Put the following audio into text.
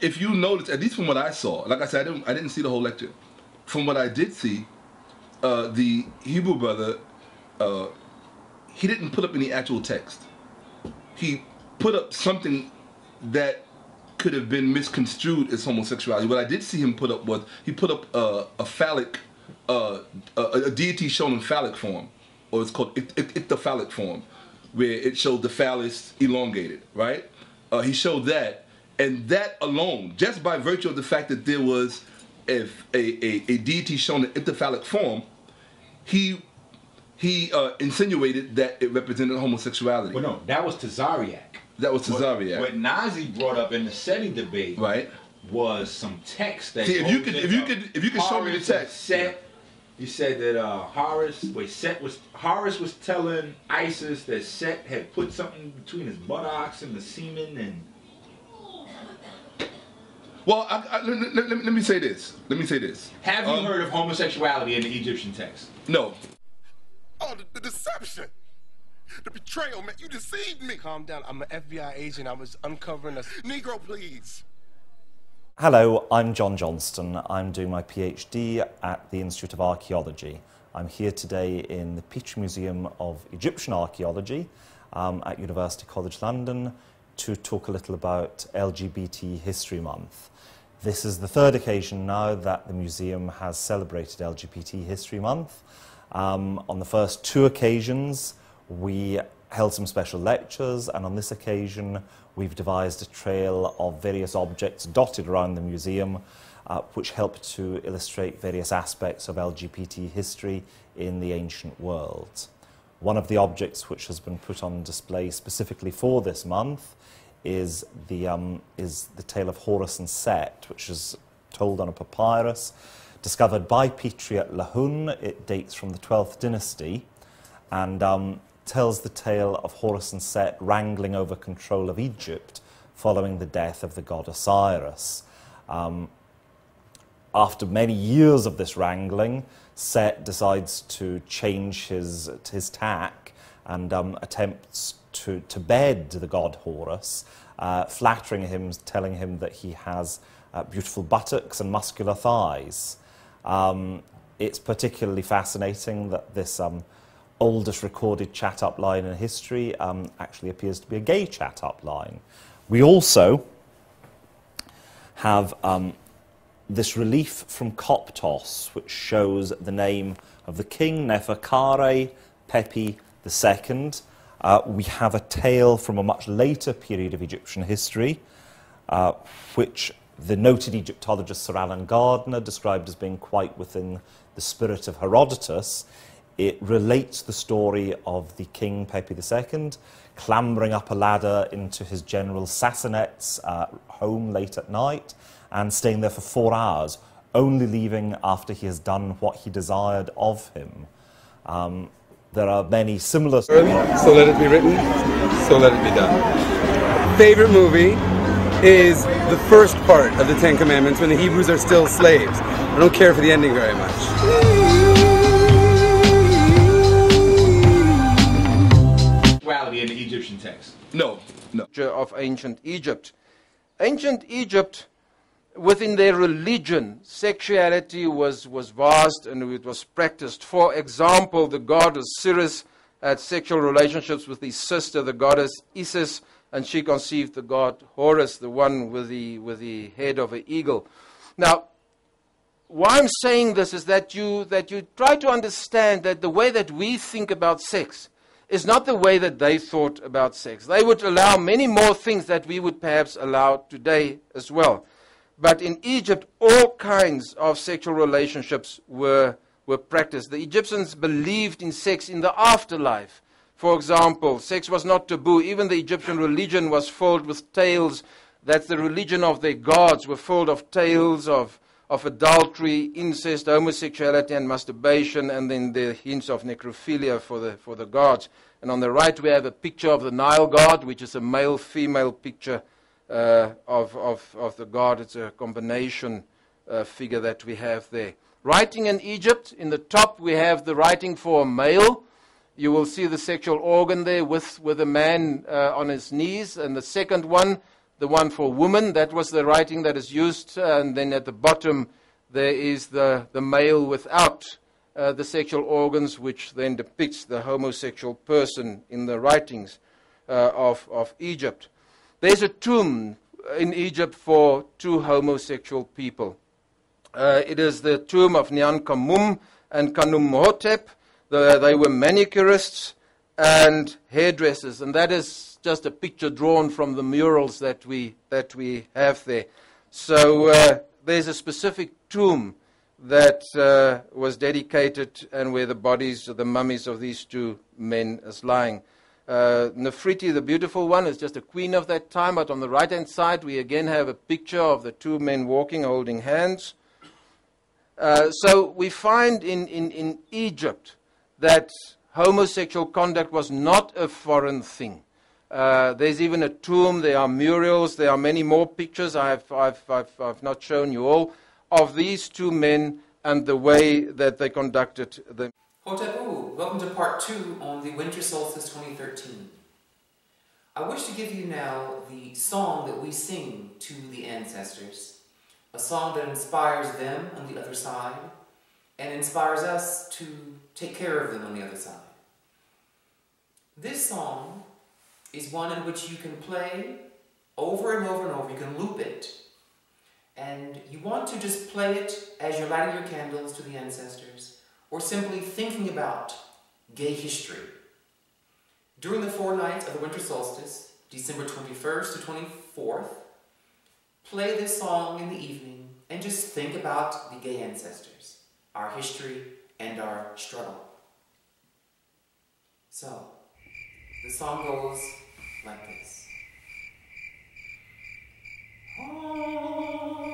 if you notice, at least from what I saw, like I said, I didn't see the whole lecture. From what I did see, the Hebrew brother, he didn't put up any actual text. He put up something that could have been misconstrued as homosexuality. What I did see him put up was, he put up a phallic, a deity shown in phallic form, or it's called ichthyophallic form, where it showed the phallus elongated, right? He showed that, and that alone, just by virtue of the fact that there was a deity shown in ichthyophallic form, he insinuated that it represented homosexuality. Well, no, that was Tazariak. That was Tazariak. What Nazi brought up in the SETI debate, right, was some text that. See, if you could show me the text. Set, you said that Horus was telling ISIS that Set had put something between his buttocks and the semen, and. Well, let me say this. Have you heard of homosexuality in the Egyptian text? No. Oh, the deception. The betrayal, man. You deceived me. Calm down. I'm an FBI agent. I was uncovering a... Negro, please. Hello, I'm John Johnston. I'm doing my PhD at the Institute of Archaeology. I'm here today in the Petrie Museum of Egyptian Archaeology at University College London to talk a little about LGBT History Month. This is the third occasion now that the museum has celebrated LGBT History Month. On the first two occasions, we held some special lectures, and on this occasion, we've devised a trail of various objects dotted around the museum, which help to illustrate various aspects of LGBT history in the ancient world. One of the objects which has been put on display specifically for this month is the tale of Horus and Set, which is told on a papyrus discovered by Petrie at Lahun. It dates from the 12th dynasty and tells the tale of Horus and Set wrangling over control of Egypt following the death of the god Osiris. After many years of this wrangling, Set decides to change his tack and attempts to bed the god Horus, flattering him, telling him that he has beautiful buttocks and muscular thighs. It's particularly fascinating that this oldest recorded chat-up line in history actually appears to be a gay chat-up line. We also have this relief from Coptos, which shows the name of the king, Neferkare Pepi II. We have a tale from a much later period of Egyptian history, which the noted Egyptologist Sir Alan Gardner described as being quite within the spirit of Herodotus. It relates the story of the king Pepi II clambering up a ladder into his general Sassanet's home late at night and staying there for 4 hours, only leaving after he has done what he desired of him. There are many similar... So let it be written, so let it be done. Favorite movie is the first part of the Ten Commandments when the Hebrews are still slaves. I don't care for the ending very much. In the Egyptian text? No. Of ancient Egypt. Ancient Egypt, within their religion, sexuality was vast and it was practiced. For example, the god Osiris had sexual relationships with his sister, the goddess Isis, and she conceived the god Horus, the one with the head of an eagle. Now, why I'm saying this is that you try to understand that the way that we think about sex is not the way that they thought about sex. They would allow many more things that we would perhaps allow today as well. But in Egypt, all kinds of sexual relationships were practiced. The Egyptians believed in sex in the afterlife. For example, sex was not taboo. Even the Egyptian religion was filled with tales. That's the religion of their gods, were filled of tales of adultery, incest, homosexuality, and masturbation, and then the hints of necrophilia for the gods. And on the right we have a picture of the Nile god, which is a male-female picture of the god. It's a combination figure that we have there. Writing in Egypt, in the top we have the writing for a male. You will see the sexual organ there with a man on his knees. And the second one, the one for women. That was the writing that is used. And then at the bottom, there is the male without the sexual organs, which then depicts the homosexual person in the writings of Egypt. There's a tomb in Egypt for two homosexual people. It is the tomb of Nyan-Kamum and Khnum-Hotep. They were manicurists and hairdressers, and that is just a picture drawn from the murals that we have there. So there's a specific tomb that was dedicated and where the bodies, the mummies of these two men is lying. Nefertiti, the beautiful one, is just a queen of that time, but on the right-hand side we again have a picture of the two men walking, holding hands. So we find in Egypt that homosexual conduct was not a foreign thing. There's even a tomb, there are murals, there are many more pictures, I've not shown you all, of these two men and the way that they conducted them. Hotepu, welcome to part 2 on the Winter Solstice 2013. I wish to give you now the song that we sing to the ancestors, a song that inspires them on the other side and inspires us to take care of them on the other side. This song is one in which you can play over and over and over, you can loop it, and you want to just play it as you're lighting your candles to the ancestors, or simply thinking about gay history. During the 4 nights of the winter solstice, December 21st to 24th, play this song in the evening and just think about the gay ancestors, our history, and our struggle. So, the song goes like this. Oh.